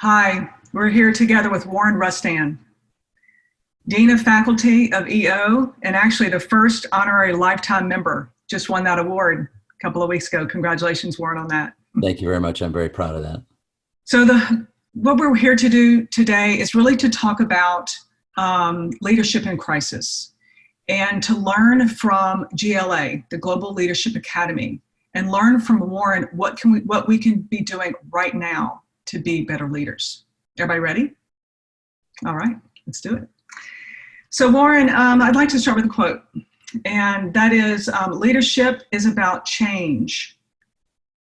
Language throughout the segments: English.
Hi, we're here together with Warren Rustand, Dean of Faculty of EO, and actually the first honorary lifetime member. Just won that award a couple of weeks ago. Congratulations, Warren, on that. Thank you very much. I'm very proud of that. So what we're here to do today is really to talk about leadership in crisis and to learn from GLA, the Global Leadership Academy, and learn from Warren what we can be doing right now to be better leaders. Everybody ready? All right, let's do it. So Warren, I'd like to start with a quote, and that is, leadership is about change.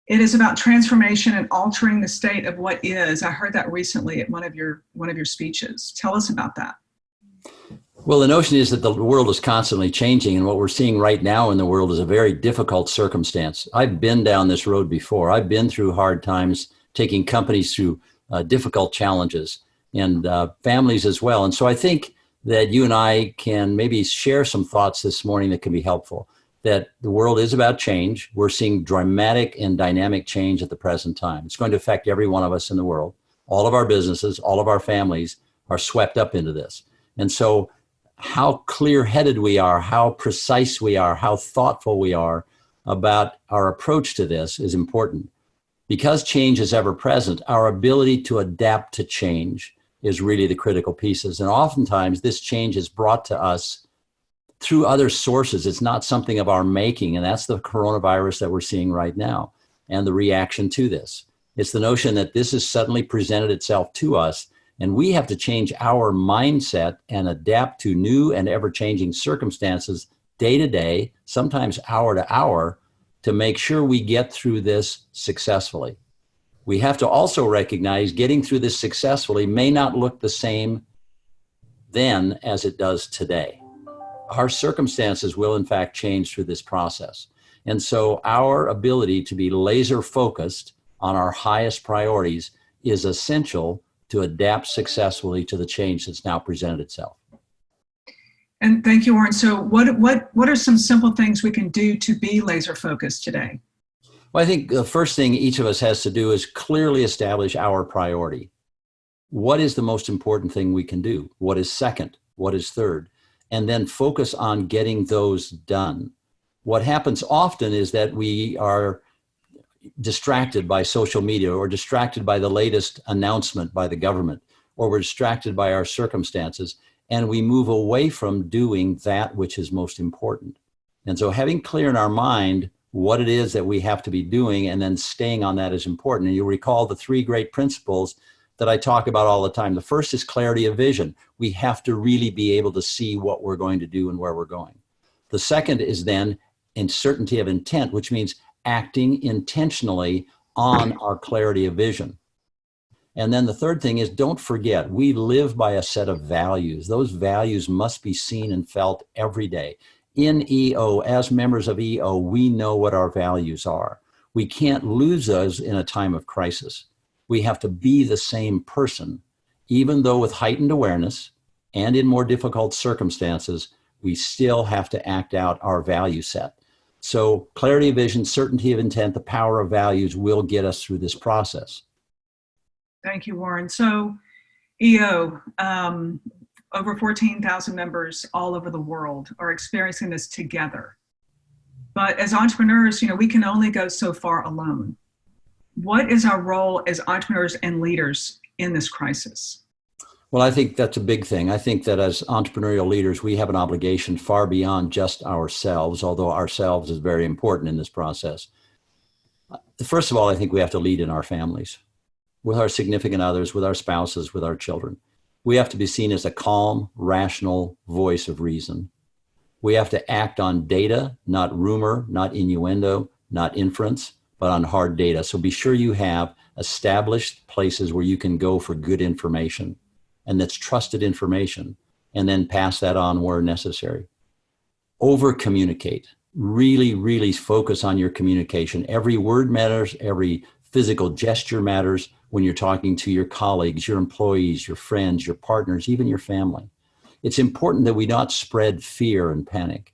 It is about transformation and altering the state of what is. I heard that recently at one of your speeches. Tell us about that. Well, the notion is that the world is constantly changing, and what we're seeing right now in the world is a very difficult circumstance. I've been down this road before. I've been through hard times, taking companies through difficult challenges, and families as well. And so I think that you and I can maybe share some thoughts this morning that can be helpful, that the world is about change. We're seeing dramatic and dynamic change at the present time. It's going to affect every one of us in the world. All of our businesses, all of our families are swept up into this. And so how clear-headed we are, how precise we are, how thoughtful we are about our approach to this is important. Because change is ever present, our ability to adapt to change is really the critical pieces. And oftentimes this change is brought to us through other sources. It's not something of our making, and that's the coronavirus that we're seeing right now and the reaction to this. It's the notion that this has suddenly presented itself to us, and we have to change our mindset and adapt to new and ever-changing circumstances day to day, sometimes hour to hour, to make sure we get through this successfully. We have to also recognize getting through this successfully may not look the same then as it does today. Our circumstances will in fact change through this process. And so our ability to be laser focused on our highest priorities is essential to adapt successfully to the change that's now presented itself. And thank you, Warren. So what are some simple things we can do to be laser focused today? Well, I think the first thing each of us has to do is clearly establish our priority. What is the most important thing we can do? What is second? What is third? And then focus on getting those done. What happens often is that we are distracted by social media or distracted by the latest announcement by the government, or we're distracted by our circumstances, and we move away from doing that which is most important. And so having clear in our mind what it is that we have to be doing and then staying on that is important. And you'll recall the three great principles that I talk about all the time. The first is clarity of vision. We have to really be able to see what we're going to do and where we're going. The second is then certainty of intent, which means acting intentionally on our clarity of vision. And then the third thing is, don't forget, we live by a set of values. Those values must be seen and felt every day. In EO, as members of EO, we know what our values are. We can't lose those in a time of crisis. We have to be the same person, even though with heightened awareness and in more difficult circumstances, we still have to act out our value set. So clarity of vision, certainty of intent, the power of values will get us through this process. Thank you, Warren. So EO, over 14,000 members all over the world are experiencing this together. But as entrepreneurs, we can only go so far alone. What is our role as entrepreneurs and leaders in this crisis? Well, I think that's a big thing. I think that as entrepreneurial leaders, we have an obligation far beyond just ourselves, although ourselves is very important in this process. First of all, I think we have to lead in our families, with our significant others, with our spouses, with our children. We have to be seen as a calm, rational voice of reason. We have to act on data, not rumor, not innuendo, not inference, but on hard data. So be sure you have established places where you can go for good information, and that's trusted information, and then pass that on where necessary. Over-communicate. Really, really focus on your communication. Every word matters, every physical gesture matters when you're talking to your colleagues, your employees, your friends, your partners, even your family. It's important that we not spread fear and panic,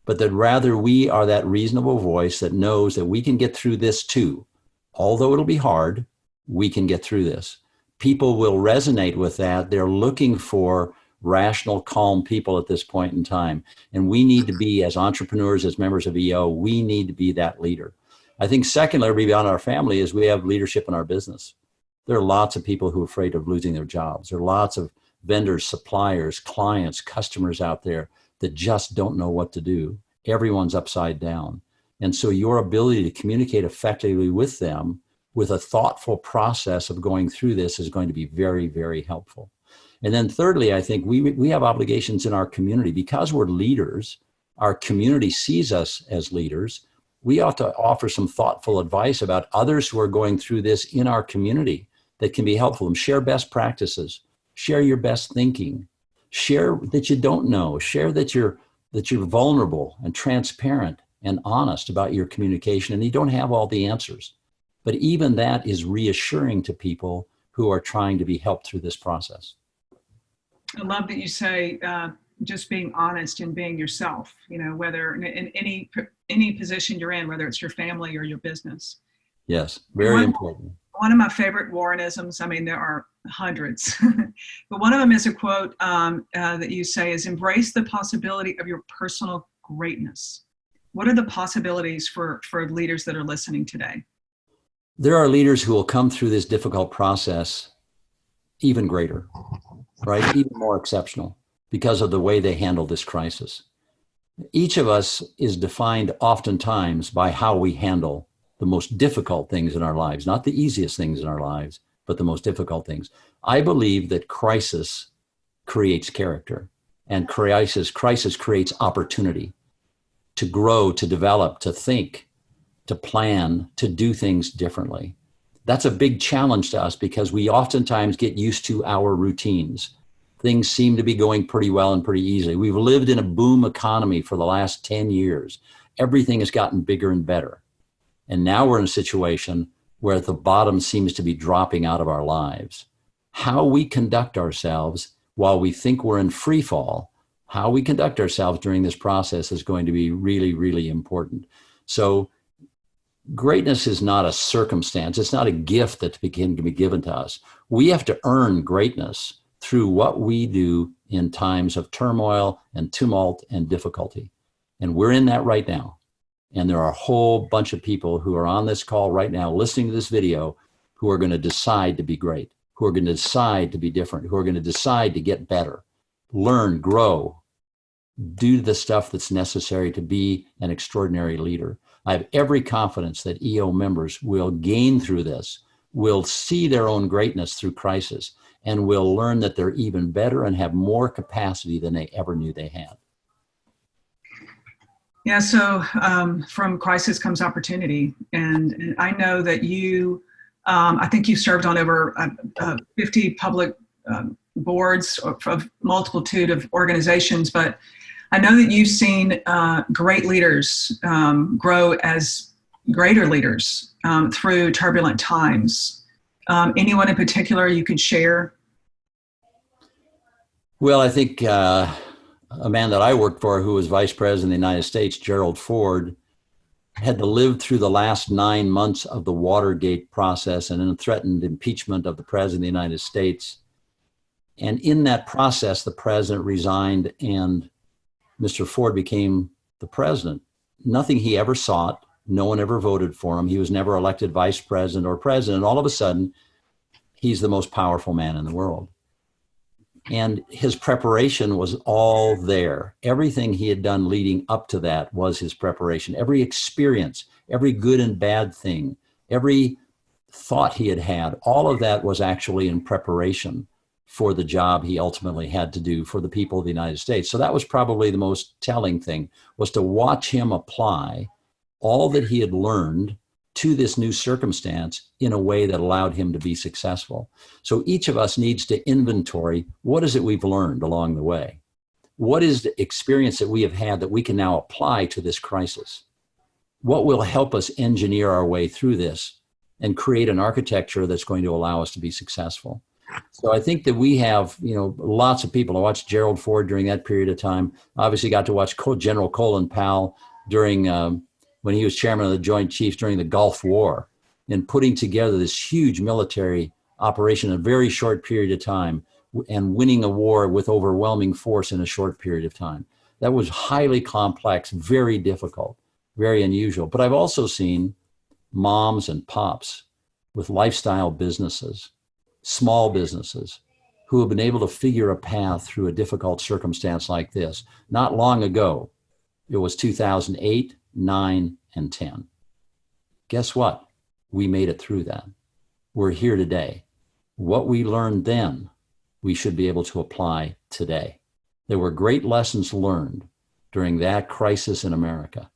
but that rather we are that reasonable voice that knows that we can get through this too. Although it'll be hard, we can get through this. People will resonate with that. They're looking for rational, calm people at this point in time. And we need to be, as entrepreneurs, as members of EO, we need to be that leader. I think secondly, beyond our family, is we have leadership in our business. There are lots of people who are afraid of losing their jobs. There are lots of vendors, suppliers, clients, customers out there that just don't know what to do. Everyone's upside down. And so your ability to communicate effectively with them with a thoughtful process of going through this is going to be very, very helpful. And then thirdly, I think we have obligations in our community. Because we're leaders, our community sees us as leaders. We ought to offer some thoughtful advice about others who are going through this in our community that can be helpful. And share best practices, share your best thinking, share that you don't know, share that you're vulnerable and transparent and honest about your communication, and you don't have all the answers. But even that is reassuring to people who are trying to be helped through this process. I love that you say just being honest and being yourself, whether in any position you're in, whether it's your family or your business. Yes, very important. One of my favorite Warrenisms, I mean, there are hundreds, but one of them is a quote that you say is, embrace the possibility of your personal greatness. What are the possibilities for leaders that are listening today? There are leaders who will come through this difficult process even greater, right? Even more exceptional because of the way they handle this crisis. Each of us is defined oftentimes by how we handle the most difficult things in our lives, not the easiest things in our lives, but the most difficult things. I believe that crisis creates character, and crisis creates opportunity to grow, to develop, to think, to plan, to do things differently. That's a big challenge to us because we oftentimes get used to our routines. Things seem to be going pretty well and pretty easily. We've lived in a boom economy for the last 10 years. Everything has gotten bigger and better. And now we're in a situation where the bottom seems to be dropping out of our lives. How we conduct ourselves while we think we're in free fall, how we conduct ourselves during this process is going to be really, really important. So greatness is not a circumstance. It's not a gift that can be given to us. We have to earn greatness through what we do in times of turmoil and tumult and difficulty. And we're in that right now. And there are a whole bunch of people who are on this call right now listening to this video who are going to decide to be great, who are going to decide to be different, who are going to decide to get better, learn, grow, do the stuff that's necessary to be an extraordinary leader. I have every confidence that EO members will gain through this, will see their own greatness through crisis, and will learn that they're even better and have more capacity than they ever knew they had. Yeah, so from crisis comes opportunity. And I know that you, I think you served on over 50 public boards of multitude of organizations, but I know that you've seen great leaders grow as greater leaders through turbulent times. Anyone in particular you could share? Well, I think a man that I worked for who was vice president of the United States, Gerald Ford, had to live through the last 9 months of the Watergate process and a threatened impeachment of the president of the United States. And in that process, the president resigned and Mr. Ford became the president. Nothing he ever sought. No one ever voted for him. He was never elected vice president or president. All of a sudden, he's the most powerful man in the world. And his preparation was all there. Everything he had done leading up to that was his preparation. Every experience, every good and bad thing, every thought he had had, all of that was actually in preparation for the job he ultimately had to do for the people of the United States. So that was probably the most telling thing, was to watch him apply all that he had learned to this new circumstance in a way that allowed him to be successful. So each of us needs to inventory, what is it we've learned along the way? What is the experience that we have had that we can now apply to this crisis? What will help us engineer our way through this and create an architecture that's going to allow us to be successful? So I think that we have, lots of people. I watched Gerald Ford during that period of time. Obviously got to watch General Colin Powell during when he was chairman of the Joint Chiefs during the Gulf War, and putting together this huge military operation in a very short period of time and winning a war with overwhelming force in a short period of time. That was highly complex, very difficult, very unusual. But I've also seen moms and pops with lifestyle businesses, small businesses, who have been able to figure a path through a difficult circumstance like this. Not long ago, it was 2008, 9, and 10. Guess what? We made it through that. We're here today. What we learned then, we should be able to apply today. There were great lessons learned during that crisis in America.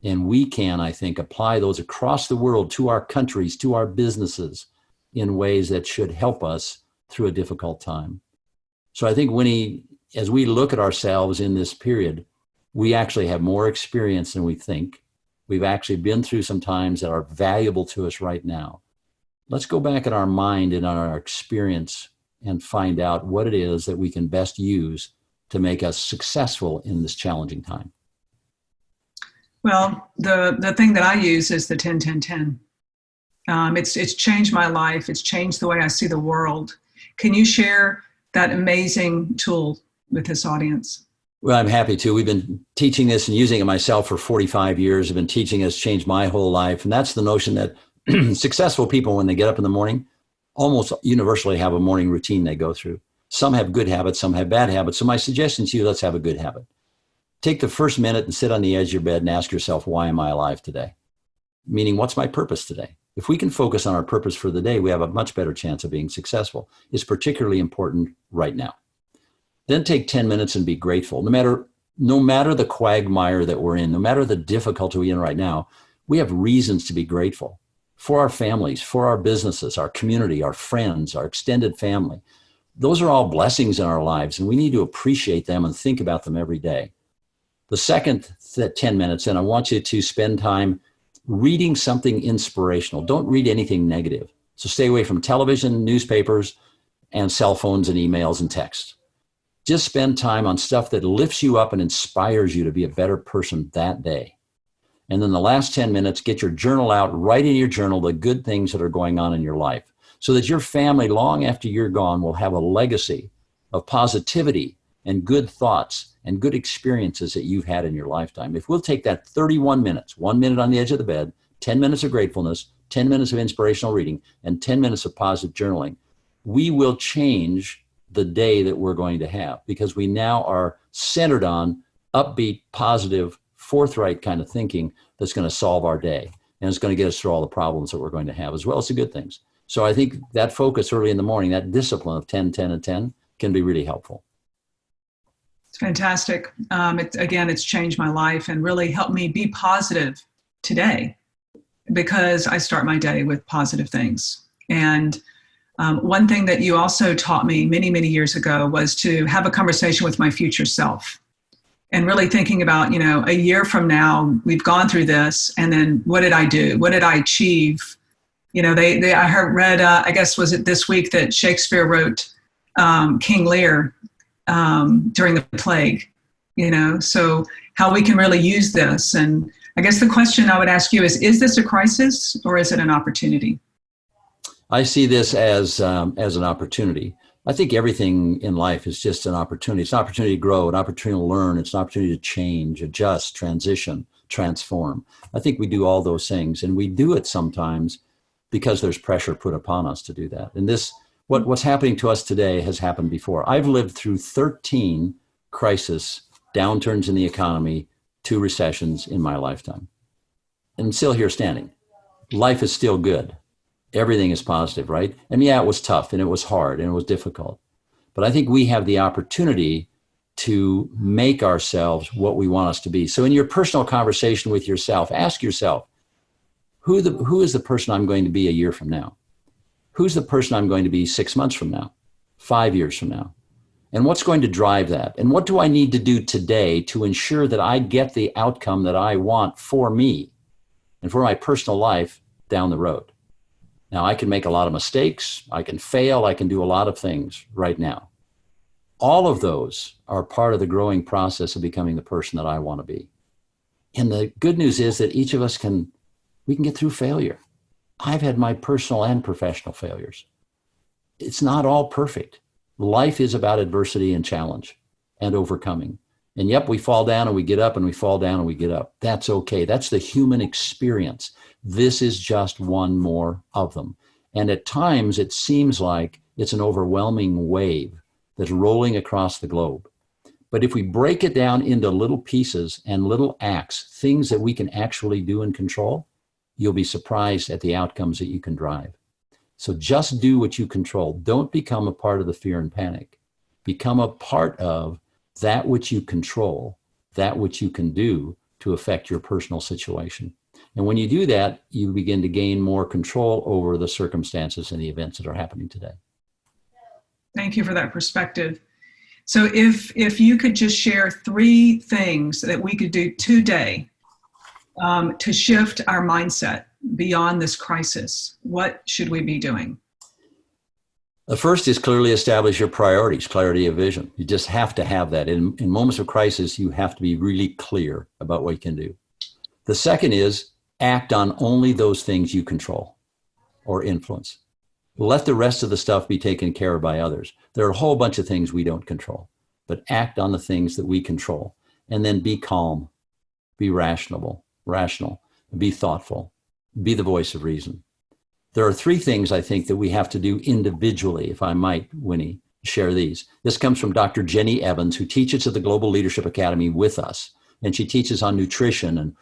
And we can, I think, apply those across the world to our countries, to our businesses in ways that should help us through a difficult time. So I think, Winnie, as we look at ourselves in this period, we actually have more experience than we think. We've actually been through some times that are valuable to us right now. Let's go back in our mind and our experience and find out what it is that we can best use to make us successful in this challenging time. Well, the thing that I use is the 10-10-10. It's changed my life. It's changed the way I see the world. Can you share that amazing tool with this audience? Well, I'm happy to. We've been teaching this and using it myself for 45 years. I've been teaching it's changed my whole life. And that's the notion that successful people, when they get up in the morning, almost universally have a morning routine they go through. Some have good habits, some have bad habits. So my suggestion to you, let's have a good habit. Take the first minute and sit on the edge of your bed and ask yourself, why am I alive today? Meaning, what's my purpose today? If we can focus on our purpose for the day, we have a much better chance of being successful. It's particularly important right now. Then take 10 minutes and be grateful. No matter the quagmire that we're in, no matter the difficulty we're in right now, we have reasons to be grateful for our families, for our businesses, our community, our friends, our extended family. Those are all blessings in our lives, and we need to appreciate them and think about them every day. The second 10 minutes, and I want you to spend time reading something inspirational. Don't read anything negative. So stay away from television, newspapers, and cell phones and emails and texts. Just spend time on stuff that lifts you up and inspires you to be a better person that day. And then the last 10 minutes, get your journal out, write in your journal the good things that are going on in your life so that your family, long after you're gone, will have a legacy of positivity and good thoughts and good experiences that you've had in your lifetime. If we'll take that 31 minutes, 1 minute on the edge of the bed, 10 minutes of gratefulness, 10 minutes of inspirational reading, and 10 minutes of positive journaling, we will change the day that we're going to have, because we now are centered on upbeat, positive, forthright kind of thinking that's going to solve our day. And it's going to get us through all the problems that we're going to have, as well as the good things. So I think that focus early in the morning, that discipline of 10, 10, and 10 can be really helpful. It's fantastic. It's changed my life and really helped me be positive today, because I start my day with positive things. And one thing that you also taught me many, many years ago was to have a conversation with my future self, and really thinking about, a year from now, we've gone through this, and then what did I do? What did I achieve? I read, I guess, was it this week that Shakespeare wrote King Lear during the plague, so how we can really use this. And I guess the question I would ask you is this a crisis or is it an opportunity? I see this as an opportunity. I think everything in life is just an opportunity. It's an opportunity to grow, an opportunity to learn. It's an opportunity to change, adjust, transition, transform. I think we do all those things, and we do it sometimes because there's pressure put upon us to do that. And what's happening to us today has happened before. I've lived through 13 crises, downturns in the economy, 2 recessions in my lifetime. And I'm still here standing. Life is still good. Everything is positive, right? And yeah, it was tough and it was hard and it was difficult. But I think we have the opportunity to make ourselves what we want us to be. So in your personal conversation with yourself, ask yourself, who is the person I'm going to be a year from now? Who's the person I'm going to be 6 months from now, 5 years from now? And what's going to drive that? And what do I need to do today to ensure that I get the outcome that I want for me and for my personal life down the road? Now, I can make a lot of mistakes. I can fail. I can do a lot of things right now. All of those are part of the growing process of becoming the person that I want to be. And the good news is that each of us we can get through failure. I've had my personal and professional failures. it's not all perfect. Life is about adversity and challenge and overcoming. And yep, we fall down and we get up, and we fall down and we get up. That's okay. That's the human experience. This is just one more of them. And at times it seems like it's an overwhelming wave that's rolling across the globe. But if we break it down into little pieces and little acts, things that we can actually do and control, you'll be surprised at the outcomes that you can drive. So just do what you control. Don't become a part of the fear and panic. Become a part of that which you control, that which you can do to affect your personal situation. And when you do that, you begin to gain more control over the circumstances and the events that are happening today. Thank you for that perspective. So if you could just share 3 things that we could do today to shift our mindset beyond this crisis, what should we be doing? The first is clearly establish your priorities, clarity of vision. You just have to have that. In moments of crisis, you have to be really clear about what you can do. The second is act on only those things you control or influence. Let the rest of the stuff be taken care of by others. There are a whole bunch of things we don't control, but act on the things that we control. And then be calm, be rational, be thoughtful, be the voice of reason. There are 3 things I think that we have to do individually, if I might, Winnie, share these. This comes from Dr. Jenny Evans, who teaches at the Global Leadership Academy with us. And she teaches on nutrition and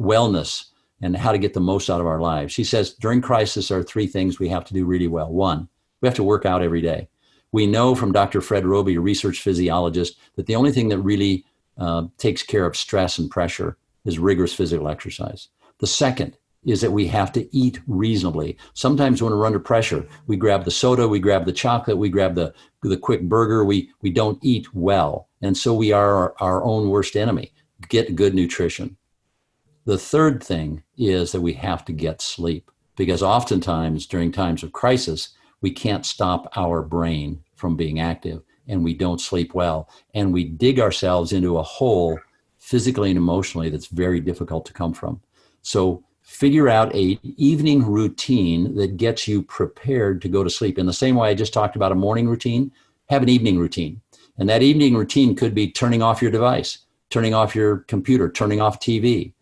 wellness and how to get the most out of our lives. She says, during crisis, there are 3 things we have to do really well. 1, we have to work out every day. We know from Dr. Fred Roby, a research physiologist, that the only thing that really takes care of stress and pressure is rigorous physical exercise. The second is that we have to eat reasonably. Sometimes when we're under pressure, we grab the soda, we grab the chocolate, we grab the quick burger, we don't eat well. And so we are our own worst enemy. Get good nutrition. The third thing is that we have to get sleep, because oftentimes during times of crisis, we can't stop our brain from being active, and we don't sleep well, and we dig ourselves into a hole physically and emotionally that's very difficult to come from. So figure out an evening routine that gets you prepared to go to sleep. In the same way I just talked about a morning routine, have an evening routine. And that evening routine could be turning off your device, turning off your computer, turning off TV,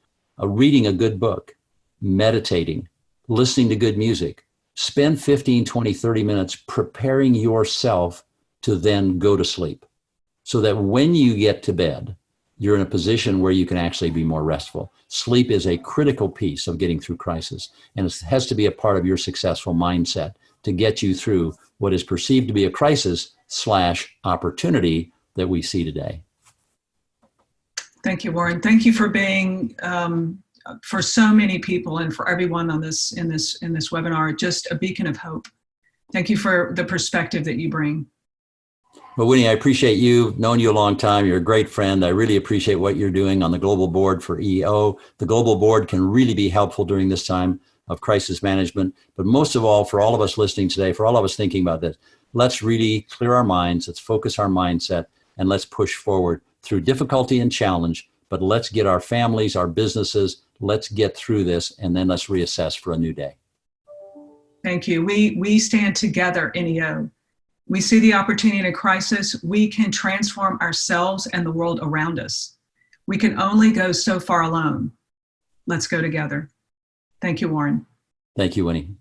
reading a good book, meditating, listening to good music. Spend 15, 20, 30 minutes preparing yourself to then go to sleep, so that when you get to bed, you're in a position where you can actually be more restful. Sleep is a critical piece of getting through crisis, and it has to be a part of your successful mindset to get you through what is perceived to be a crisis/opportunity that we see today. Thank you, Warren. Thank you for being, for so many people and for everyone on this in this webinar, just a beacon of hope. Thank you for the perspective that you bring. Well, Winnie, I appreciate you. Known you a long time. You're a great friend. I really appreciate what you're doing on the Global Board for EO. The Global Board can really be helpful during this time of crisis management. But most of all, for all of us listening today, for all of us thinking about this, let's really clear our minds. Let's focus our mindset, and let's push forward through difficulty and challenge. But let's get our families, our businesses, let's get through this, and then let's reassess for a new day. Thank you. We stand together in EO. We see the opportunity in a crisis. We can transform ourselves and the world around us. We can only go so far alone. Let's go together. Thank you, Warren. Thank you, Winnie.